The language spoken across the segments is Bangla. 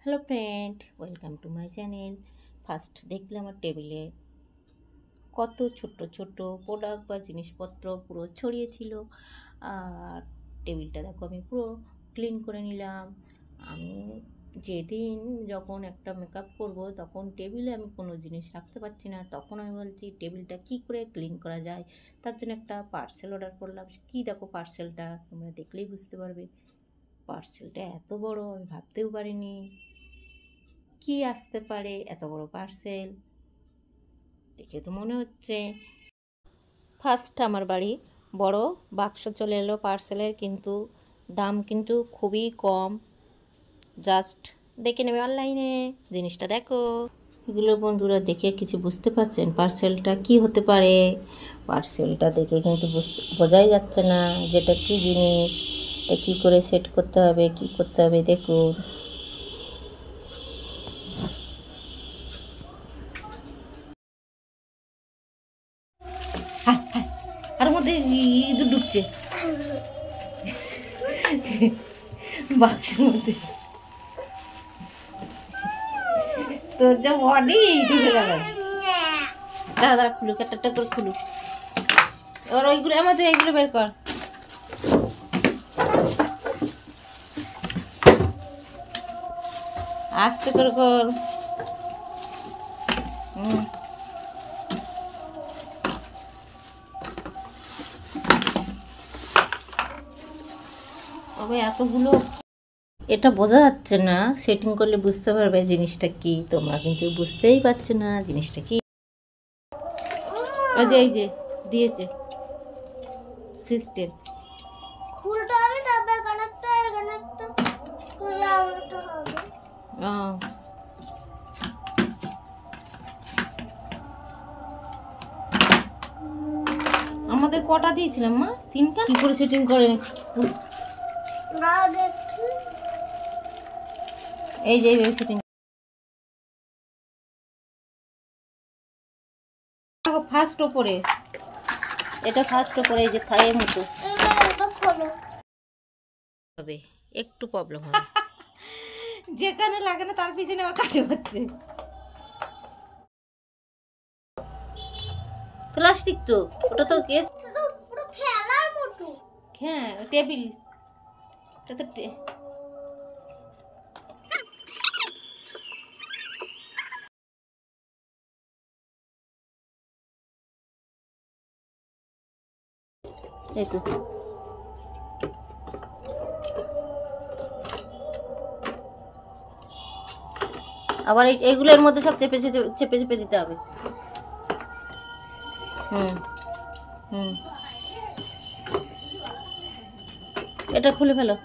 Hello friend, welcome to my channel. First দেখলে আমার টেবিলে কত ছোট্ট ছোট্ট প্রোডাক্ট বা জিনিসপত্র পুরো ছড়িয়ে ছিল। আর টেবিলটা দেখো আমি পুরো ক্লিন করে নিলাম। আমি যেদিন যখন একটা মেকআপ করব তখন টেবিলে আমি কোনো জিনিস রাখতে পারছি না, তখন আমি বলছি টেবিলটা কি করে ক্লিন করা যায়। তার জন্য একটা পার্সেল অর্ডার করলাম। কি দেখো পার্সেলটা, তোমরা দেখলেই বুঝতে পারবে। পার্সেলটা এত বড় আমি ভাবতেও পারিনি কি আসতে পারে এত বড় পার্সেল। দেখে তো মনে হচ্ছে ফার্স্ট আমার বাড়ি বড় বাক্স চলে এলো পার্সেলের, কিন্তু দাম কিন্তু খুবই কম। জাস্ট দেখে নেবে অনলাইনে, জিনিসটা দেখো। এগুলো বন্ধুরা দেখে কিছু বুঝতে পারছেন পার্সেলটা কি হতে পারে? পার্সেলটা দেখে কিন্তু বোঝাই যাচ্ছে না যেটা কি জিনিস, এটা কী করে সেট করতে হবে, কি করতে হবে দেখুন। আর মধ্যে ইঁদুর ঢুকছে বাক্সের মধ্যে। তোর যা বডি ঢুকে গেল। দাঁড়া দাঁড়া, খুলুক একটা একটা করে খুলুক। এবার ওইগুলো আমাদের এইগুলো বের কর। আস্তে করে কর। তবে এতগুলো এটা বোঝা যাচ্ছে না, সেটিং করলে বুঝতে পারবে জিনিসটা কি। তোমরা কিন্তু বুঝতেই পারছো না জিনিসটা কি। ওই যে এই যে দিয়েছে সিস্টেম। খুলতে হবে, তারপর কানেক্টটা কানেক্টটা খুলে আনতে হবে। আমাদের কটা দিয়েছিলাম মা? 3টা। কি করে সেটিং করে? না দেখি। এই যে এইভাবে সেটিং। ফার্স্ট ওপরে, এটা ফার্স্ট ওপরে, এই যে থায়ের মতো এটা খোলো। হবে, একটু প্রবলেম হবে। যেখানে লাগে না তার পিছনে আমার কাটে হচ্ছে। প্লাস্টিক তো, ওটা তো কেস। এটা পুরো খেলার মতো। হ্যাঁ টেবিল, এটা তো এই তো। আবার এইগুলোর মধ্যে সব চেপে চেপে চেপে চেপে দিতে হবে। হুম হুম, এটা খুলে ফেলো।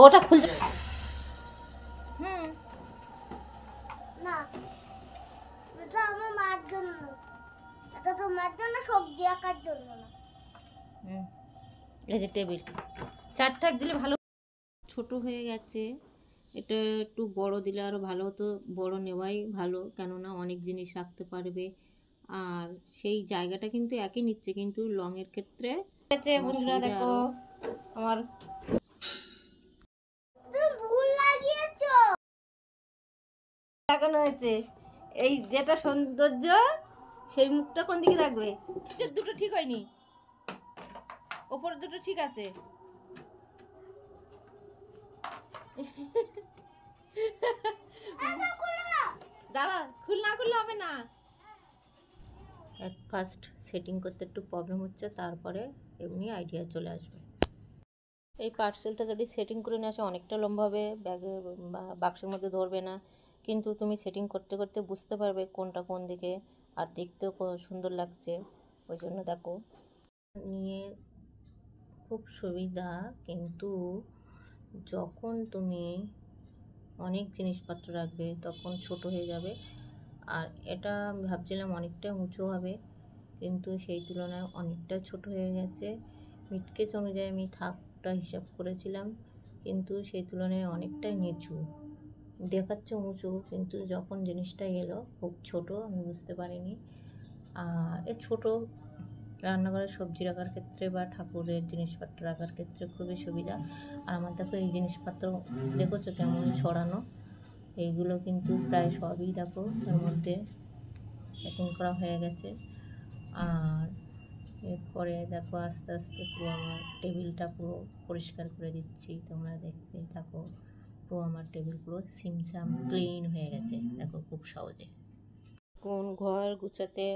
ওটা খুলতে। হুম, না, এটা আমার মার জন্য। এটা তোমার জন্য, সবজি আঁকার জন্য না। হুম, এই যে টেবিল 4 থাক দিলে ভালো। ছোট হয়ে গেছে, এটা একটু বড় দিলে আরও ভালো হতো। বড় নেওয়াই ভালো, কেননা অনেক জিনিস রাখতে পারবে। আর সেই জায়গাটা কিন্তু একই নিচ্ছে, কিন্তু লংয়ের ক্ষেত্রে বন্ধুরা দেখো আমার তুমি ভুল লাগিয়েছো। লাগানো হয়েছে। এই যেটা সৌন্দর্য, সেই মুখটা কোন দিকে থাকবে? দুটো ঠিক হয়নি, ওপর দুটো ঠিক আছে। দাঁড়া, না খুললে হবে না। ফার্স্ট সেটিং করতে একটু প্রবলেম হচ্ছে, তারপরে এমনি আইডিয়া চলে আসবে। এই পার্সেলটা যদি সেটিং করে নিয়ে আসে অনেকটা লম্বা হবে, ব্যাগে বা বাক্সের মধ্যে ধরবে না, কিন্তু তুমি সেটিং করতে করতে বুঝতে পারবে কোনটা কোন দিকে। আর দেখতেও সুন্দর লাগছে, ওই জন্য দেখো নিয়ে খুব সুবিধা। কিন্তু যখন তুমি অনেক জিনিসপত্র রাখবে তখন ছোট হয়ে যাবে। আর এটা আমি ভাবছিলাম অনেকটা উঁচু হবে, কিন্তু সেই তুলনায় অনেকটা ছোট হয়ে গেছে। মিটকেস অনুযায়ী আমি থাকটা হিসাব করেছিলাম, কিন্তু সেই তুলনায় অনেকটাই নিচু। দেখাচ্ছে উঁচু, কিন্তু যখন জিনিসটা এলো খুব ছোট, আমি বুঝতে পারিনি। আর এ ছোটো রান্নাঘরে সবজি রাখার ক্ষেত্রে বা ঠাকুরের জিনিসপত্র রাখার ক্ষেত্রে খুবই সুবিধা। আর আমার দেখো এই জিনিসপত্র দেখেছো কেমন ছড়ানো, এইগুলো কিন্তু প্রায় সবই দেখো এর মধ্যে প্যাকিং করা হয়ে গেছে। আর এরপরে দেখো আস্তে আস্তে পুরো আমার টেবিলটা পুরো পরিষ্কার করে দিচ্ছি, তোমরা দেখতেই থাকো। পুরো আমার টেবিল পুরো সিমসাম ক্লিন হয়ে গেছে দেখো খুব সহজে। কোন ঘর গুছাতে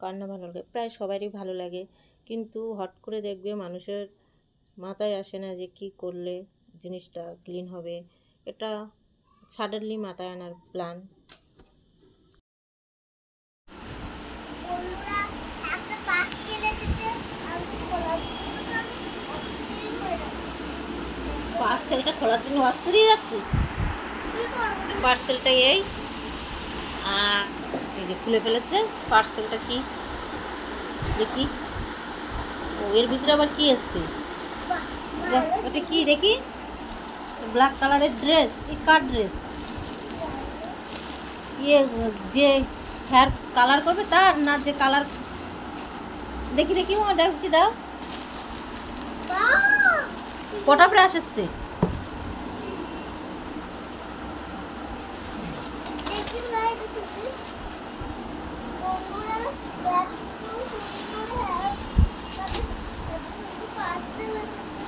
কার না ভালো লাগে, প্রায় সবারই ভালো লাগে, কিন্তু হট করে দেখবে মানুষের মাথায় আসে না যে কি করলে জিনিসটা ক্লিন হবে। এটা সাডেনলি মাথায় আনার প্ল্যান। বন্ধুরা, একটা পার্সেল এসেছে, আমি খোলার জন্য তো আমি অস্থির হয়ে যাচ্ছি। পার্সেলটা খোলার জন্য অস্থির যাচ্ছিস? কি করবো? পার্সেলটা এই এই যে খুলে ফেলেছে পার্সেলটা। কি দেখি, ও এর ভিতরে আবার কি এসছে? বাহ, বাহ, ওটা কি দেখি? ব্ল্যাক কালারের ড্রেস, এই কার ড্রেস? ইয়ে যে হেয়ার কালার করবে তার, না যে কালার? দেখি দেখি ও দেখো কি দাও, বাহ! কটা ব্রাশ এসছে? দেখি ভাই, দেখি। বন্ধুরা, দেখো, সুন্দর হ্যাঁ, তাহলে পার্সেল এসেছে।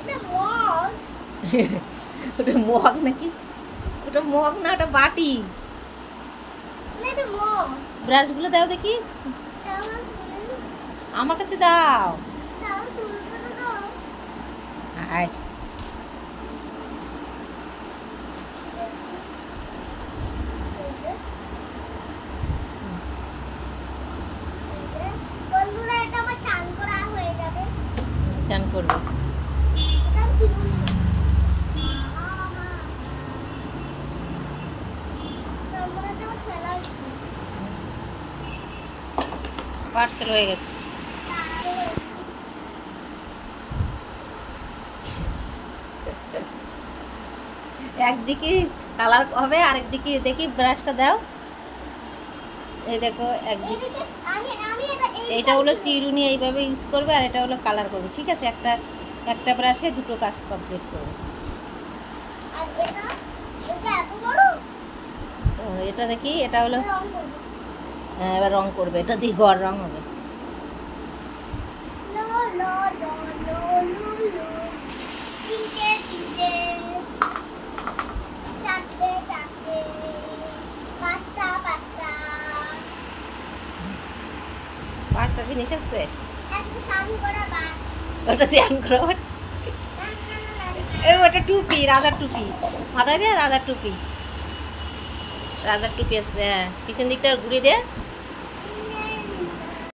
এটা মগ। ওটা মগ নাকি? ওটা মগ না, ওটা বাটি। না, এটা মগ। ব্রাশগুলো দাও দেখি, তাহলে তুলে, আমার কাছে দাও। তাহলে তুলতে তো দাও। আয় বন্ধুরা, এটা আমার স্নান করা হয়ে যাবে। স্নান করবে। এটা আমি কিনবো না। তারপরে এটা আমার খেলা হচ্ছে। পার্সেল হয়ে গেছে। একদিকে কালার হবে, আরেকদিকে দেখি ব্রাশটা দাও। এই দেখো একদিকে এদিকে আমি এটা এইটা হলো চিরুনি, এইভাবে ইউজ করবে, আর এটা হলো কালার করবে। ঠিক আছে, একটা একটা ব্রাশে দুটো কাজ কমপ্লিট করবে। আর এটা এত বড় তো এটা দেখি, এটা হলো রং করবো। হ্যাঁ, এবার রং করবে, এটা দিয়ে ঘর রং হবে। লো লো লো লো লো লো। তিনটে তিনটে, চারটে চারটে, পাঁচটা পাঁচটা। পাঁচটা জিনিস আছে, একটা স্নান করা বাদ। ওটা স্নান করো। না না না না না। এই ওটা টুপি, রাজার টুপি মাথায় দে, রাজার টুপি। রাজার টুপি আছে, হ্যাঁ পিছন দিকটা ঘুরিয়ে দে।